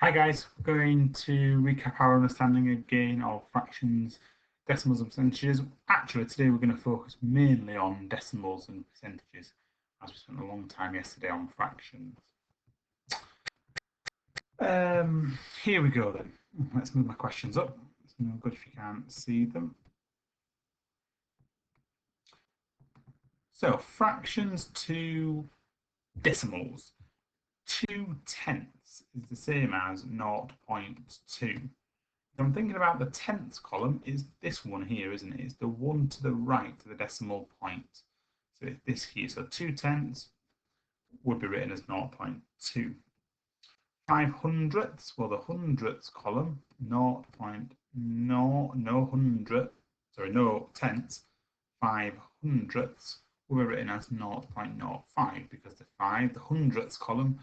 Hi guys, we're going to recap our understanding again of fractions, decimals and percentages. Actually today we're going to focus mainly on decimals and percentages as we spent a long time yesterday on fractions. Here we go then. Let's move my questions up. It's no good if you can't see them. So fractions to decimals. 2/10 is the same as 0.2. I'm thinking about the tenths column is this one here, isn't it? It's the one to the right of the decimal point. So it's this here. So 2/10 would be written as 0.2. 5/100ths, well, the hundredths column, 0.0, no hundred, sorry, no tenths, 5/100ths will be written as 0.05 because the hundredths column,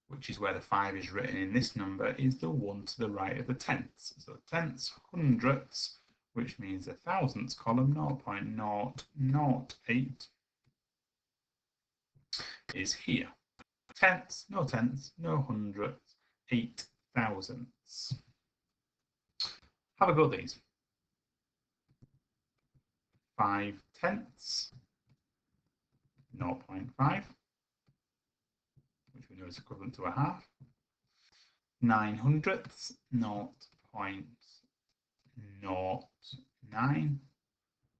which is where the 5 is written in this number, is the one to the right of the tenths. So tenths, hundredths, which means the thousandths column, 0.008, is here. Tenths, no hundredths, 8 thousandths. Have a go at these. 5/10, 0.5, which we know is equivalent to a half. 9/100ths, 0.09,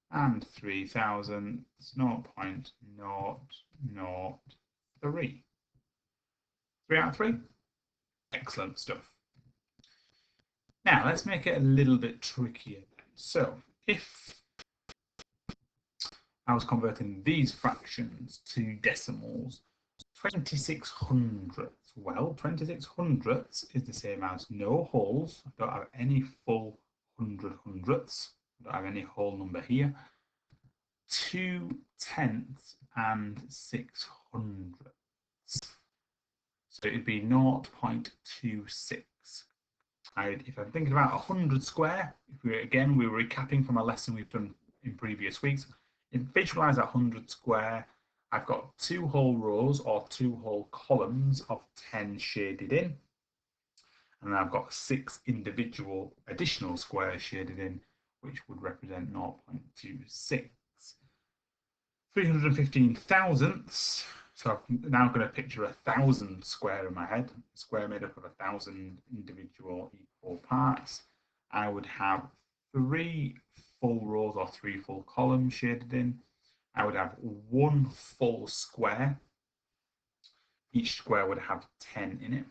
and 3,000, 0.003. 3 out of 3? Excellent stuff. Now let's make it a little bit trickier then. So if I was converting these fractions to decimals, 26/100ths. Well, 26/100ths is the same as no wholes. I don't have any full 100/100ths. I don't have any whole number here. 2/10 and 6/100ths. So it'd be 0.26. If I'm thinking about 100 square, if we were recapping from a lesson we've done in previous weeks. Visualize that 100 square. I've got 2 whole rows or 2 whole columns of 10 shaded in. And then I've got 6 individual additional squares shaded in, which would represent 0.26. 315 thousandths. So I'm now going to picture 1,000 square in my head, a square made up of 1,000 individual equal parts. I would have 3 full rows or 3 full columns shaded in. I would have 1 full square. Each square would have 10 in it.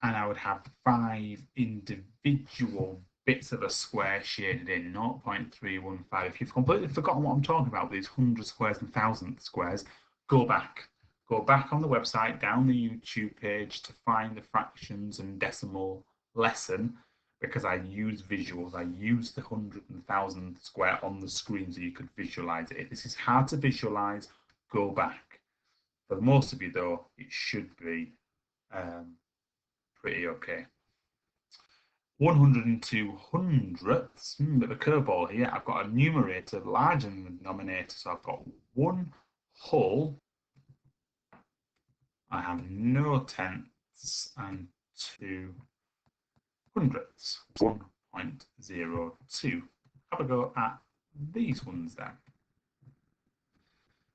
And I would have 5 individual bits of a square shaded in, 0.315. If you've completely forgotten what I'm talking about, these 100 squares and 1,000 squares, go back. Go back on the website, down the YouTube page to find the fractions and decimal lesson, because I use visuals. I use the 100 and 1,000 square on the screen so you could visualize it. If this is hard to visualize, go back. For most of you though, it should be pretty okay. 102 hundredths, bit of a curveball here. I've got a numerator larger than the denominator, so I've got 1 whole. I have no tenths and 2 hundredths, 1.02. Have a go at these ones then.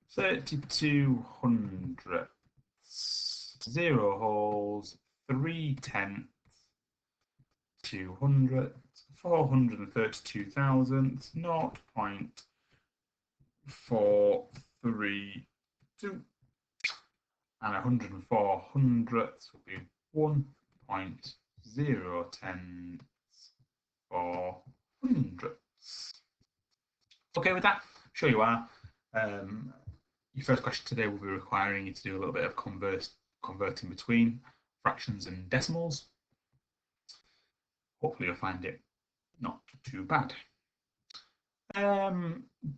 32 hundredths, 0 wholes, 3/10, 200, 432 thousandths, 0.432, and 104 hundredths will be 1.010 for hundredths. Okay with that? Sure you are. Your first question today will be requiring you to do a little bit of converting between fractions and decimals. Hopefully you'll find it not too bad.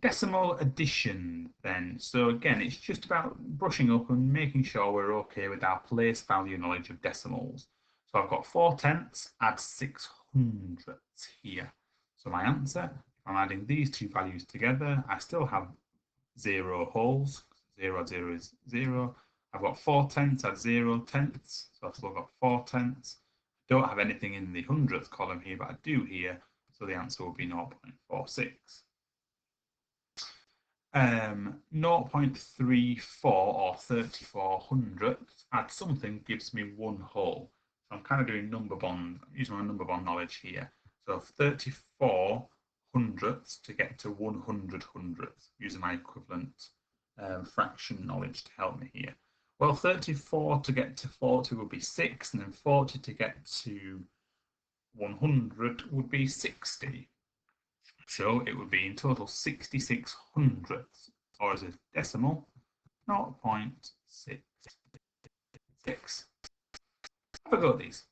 Decimal addition then. So again, it's just about brushing up and making sure we're okay with our place value knowledge of decimals. So I've got 4/10, add 6/100ths here. So my answer, if I'm adding these two values together, I still have 0 wholes. 0, 0 is 0. I've got 4 tenths, add 0 tenths, so I've still got 4 tenths. I don't have anything in the hundredth column here, but I do here, so the answer will be 0.46. 0.34 or 34 hundredths, add something gives me 1 whole. So I'm kind of doing number bond, using my number bond knowledge here. So 34 hundredths to get to 100 hundredths, using my equivalent fraction knowledge to help me here. Well, 34 to get to 40 would be 6, and then 40 to get to 100 would be 60. So it would be in total 66 hundredths, or as a decimal, 0.66. Have a go at these.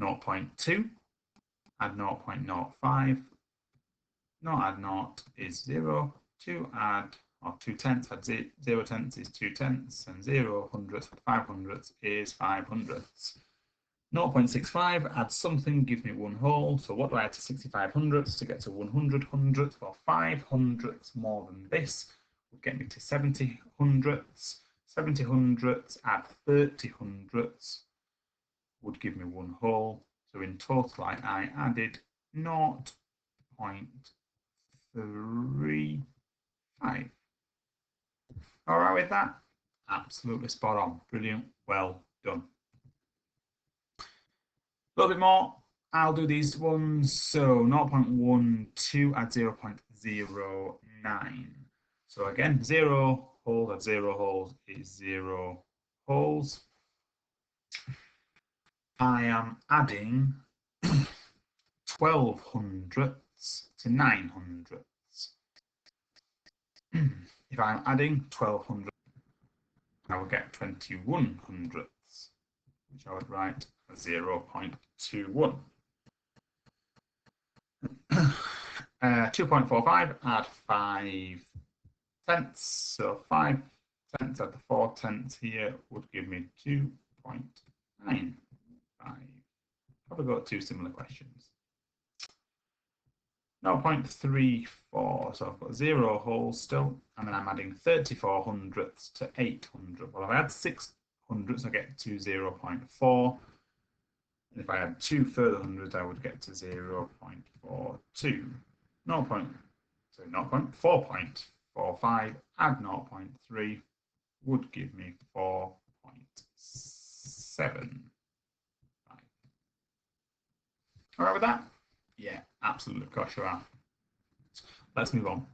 0.2, add 0.05, not add 0 is 0, 2 add, or 2 tenths, add 0 tenths is 2 tenths, and 0 hundredths, 5 hundredths is 5 hundredths. 0.65, add something, give me 1 whole. So what do I add to 65 hundredths to get to 100 hundredths? Well, 5 hundredths more than this would get me to 70 hundredths. 70 hundredths add 30 hundredths would give me 1 whole. So in total, I added 0.35. All right with that? Absolutely spot on. Brilliant. Well done. A little bit more, I'll do these ones. So 0.12 at 0.09. So again, 0 holes at 0 holes is 0 holes. I am adding 12 hundredths to 9 hundredths. If I'm adding 12 hundredths, I will get 21 hundredths, which I would write as 0.21. 2.45, add 5 tenths, so 5 tenths add the 4 tenths here would give me 2.95. Have a go at 2 similar questions. 0.34, so I've got 0 holes still, and then I'm adding 34 hundredths to 800. Well, if I add 6 hundredths, I get to 0.4. And if I add 2 further hundreds, I would get to 0.42. 4.45, add 0.3 would give me 4.75. All right with that? Yeah, absolutely. Of course you are. Let's move on.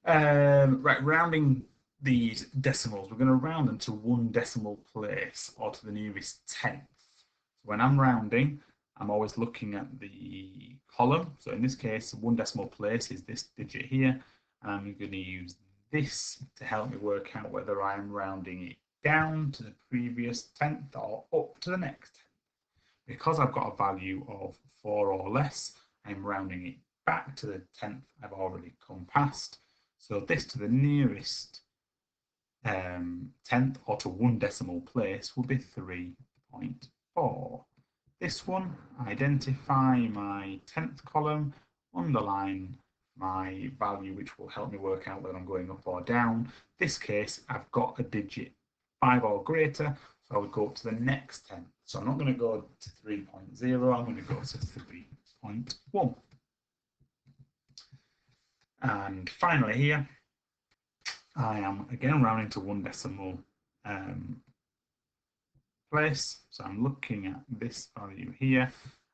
Right, rounding these decimals, we're going to round them to 1 decimal place or to the nearest tenth. When I'm rounding, I'm always looking at the column. So in this case, 1 decimal place is this digit here. And I'm going to use this to help me work out whether I'm rounding it down to the previous tenth or up to the next tenth. Because I've got a value of 4 or less, I'm rounding it back to the tenth I've already come past. So this to the nearest tenth or to 1 decimal place would be 3.4. This one, identify my 10th column, underline my value, which will help me work out whether I'm going up or down. This case, I've got a digit 5 or greater, so I would go up to the next 10th. So I'm not going to go to 3.0, I'm going to go to 3.1. And finally here, I am again rounding to 1 decimal place. So I'm looking at this value here.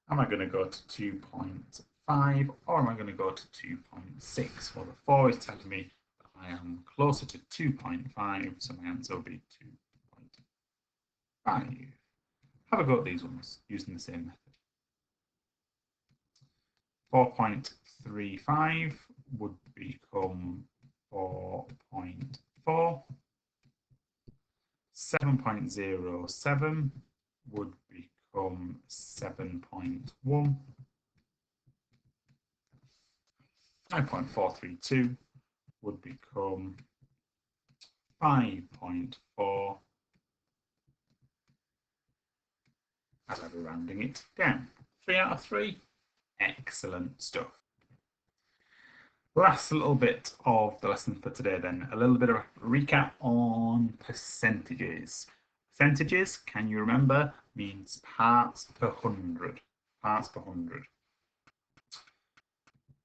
Am I going to go to 2.5 or am I going to go to 2.6? Well, the 4 is telling me that I am closer to 2.5, so my answer will be 2.5. Have a go at these ones using the same method. 4.35 would become 4.4. 7.07 would become 7.1. 5.432 would become 5.4 as I'll be rounding it down. 3 out of 3. Excellent stuff. Last little bit of the lesson for today then, a little bit of a recap on percentages. Percentages, can you remember, means parts per hundred. Parts per hundred.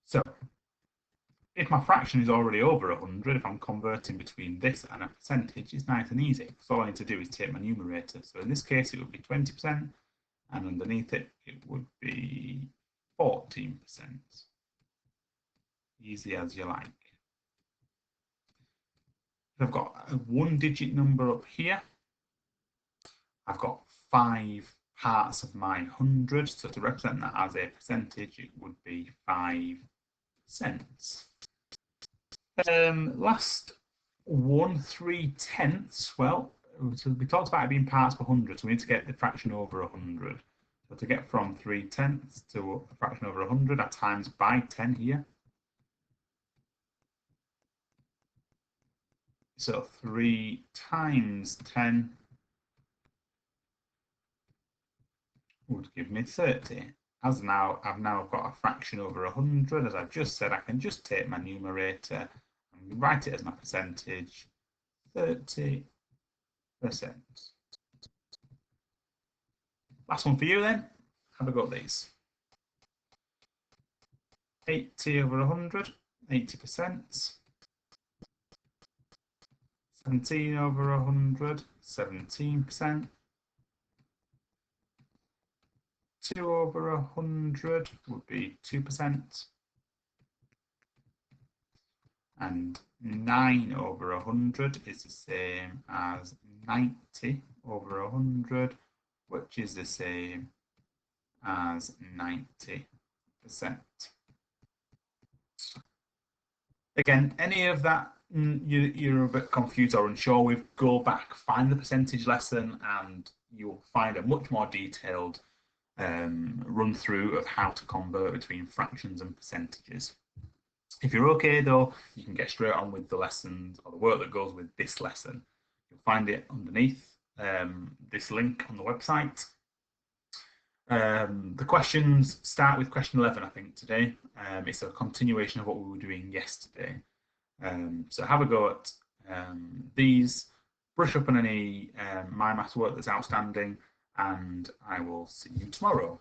So if my fraction is already over 100, if I'm converting between this and a percentage, it's nice and easy. So all I need to do is take my numerator. So in this case, it would be 20%, and underneath it, it would be 14%. Easy as you like. I've got a one-digit number up here. I've got 5 parts of my 100, so to represent that as a percentage, it would be 5 cents. Last 1/3, well, so we talked about it being parts per 100, so we need to get the fraction over 100. So to get from 3/10 to a fraction over 100, I times by 10 here. So 3 times 10 would give me 30. As now, I've got a fraction over 100. As I've just said, I can just take my numerator and write it as my percentage, 30%. Last one for you then. Have a go at these. 80 over 100, 80%. 17 over 100, 17%. 2 over 100 would be 2%. And 9 over 100 is the same as 90 over 100, which is the same as 90%. Again, any of that you're a bit confused or unsure with, go back, find the percentage lesson, and you'll find a much more detailed run through of how to convert between fractions and percentages. If you're okay though, you can get straight on with the lessons or the work that goes with this lesson. You'll find it underneath this link on the website. The questions start with question 11, I think, today. It's a continuation of what we were doing yesterday. So have a go at these, brush up on any My Maths work that's outstanding, and I will see you tomorrow.